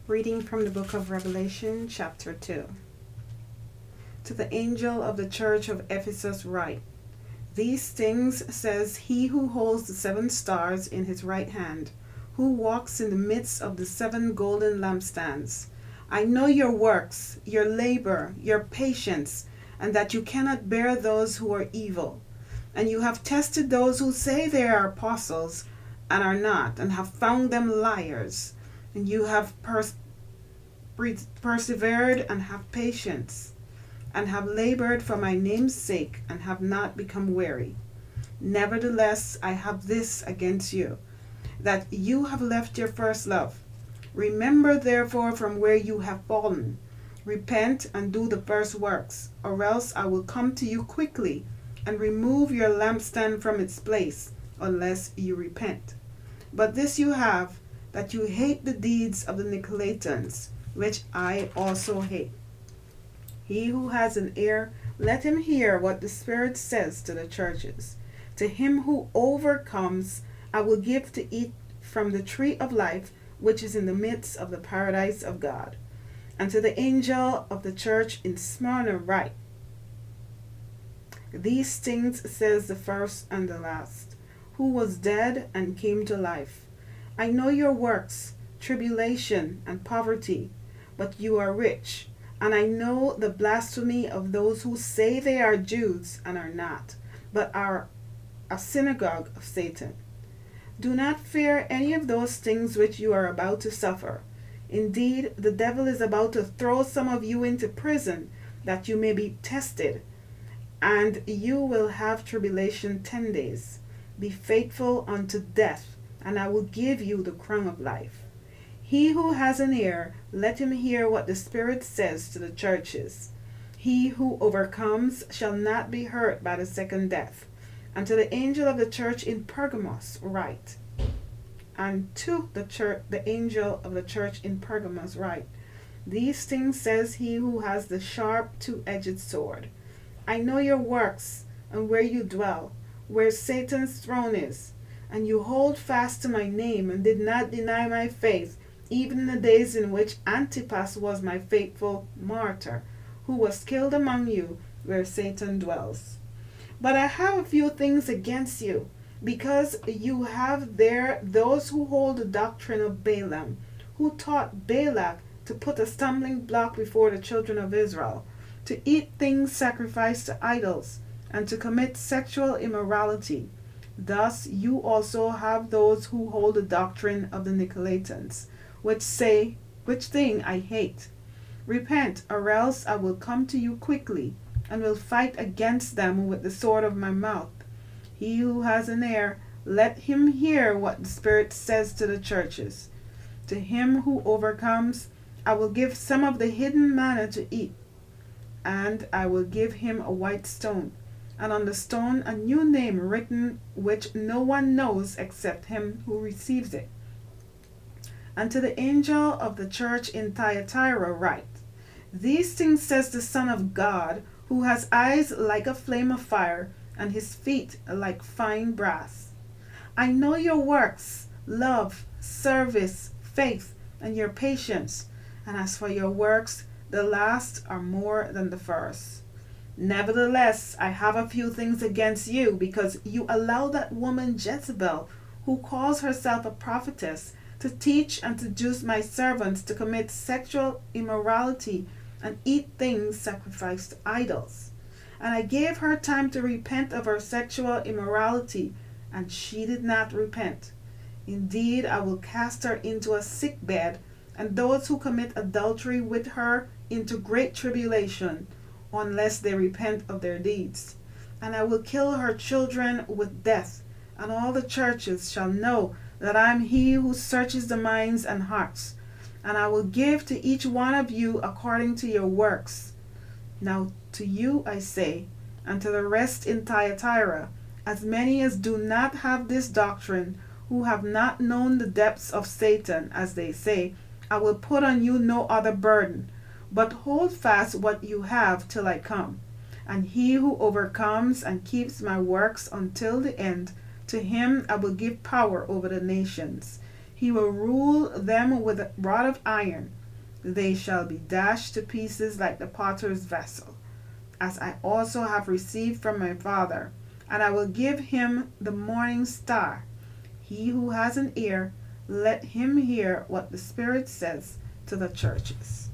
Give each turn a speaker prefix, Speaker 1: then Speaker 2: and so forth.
Speaker 1: Reading from the book of Revelation, chapter 2. To the angel of the church of Ephesus write, These things says he who holds the 7 stars in his right hand, who walks in the midst of the 7 golden lampstands. I know your works, your labor, your patience, and that you cannot bear those who are evil. And you have tested those who say they are apostles and are not, and have found them liars. And you have persevered and have patience, and have labored for my name's sake, and have not become weary. Nevertheless, I have this against you, that you have left your first love. Remember therefore from where you have fallen. Repent and do the first works, or else I will come to you quickly, and remove your lampstand from its place, unless you repent. But this you have, that you hate the deeds of the Nicolaitans, which I also hate. He who has an ear, let him hear what the Spirit says to the churches. To him who overcomes, I will give to eat from the tree of life, which is in the midst of the paradise of God. And to the angel of the church in Smyrna write, These things says the first and the last, who was dead and came to life. I know your works, tribulation and poverty, but you are rich. And I know the blasphemy of those who say they are Jews and are not, but are a synagogue of Satan. Do not fear any of those things which you are about to suffer. Indeed, the devil is about to throw some of you into prison, that you may be tested, and you will have tribulation 10 days. Be faithful unto death, and I will give you the crown of life. He who has an ear, let him hear what the Spirit says to the churches. He who overcomes shall not be hurt by the second death. And to the angel of the church in Pergamos write, and to the angel of the church in Pergamos write, These things says he who has the sharp 2-edged sword. I know your works, and where you dwell, where Satan's throne is, and you hold fast to my name, and did not deny my faith, even in the days in which Antipas was my faithful martyr, who was killed among you, where Satan dwells. But I have a few things against you, because you have there those who hold the doctrine of Balaam, who taught Balak to put a stumbling block before the children of Israel, to eat things sacrificed to idols, and to commit sexual immorality. Thus you also have those who hold the doctrine of the Nicolaitans, which thing I hate. Repent, or else I will come to you quickly, and will fight against them with the sword of my mouth. He who has an ear, let him hear what the Spirit says to the churches. To him who overcomes, I will give some of the hidden manna to eat, and I will give him a white stone, and on the stone a new name written, which no one knows except him who receives it. And to the angel of the church in Thyatira write, These things says the Son of God, who has eyes like a flame of fire, and his feet like fine brass. I know your works, love, service, faith, and your patience, and as for your works, the last are more than the first. Nevertheless, I have a few things against you, because you allow that woman Jezebel, who calls herself a prophetess, to teach and seduce my servants to commit sexual immorality and eat things sacrificed to idols. And I gave her time to repent of her sexual immorality, and she did not repent. Indeed, I will cast her into a sick bed, and those who commit adultery with her into great tribulation, unless they repent of their deeds. And I will kill her children with death, and all the churches shall know that I am he who searches the minds and hearts. And I will give to each one of you according to your works. Now to you I say, and to the rest in Thyatira, as many as do not have this doctrine, who have not known the depths of Satan, as they say, I will put on you no other burden, but hold fast what you have till I come. And he who overcomes and keeps my works until the end, to him I will give power over the nations. He will rule them with a rod of iron. They shall be dashed to pieces like the potter's vessel, as I also have received from my Father. And I will give him the morning star. He who has an ear, let him hear what the Spirit says to the churches.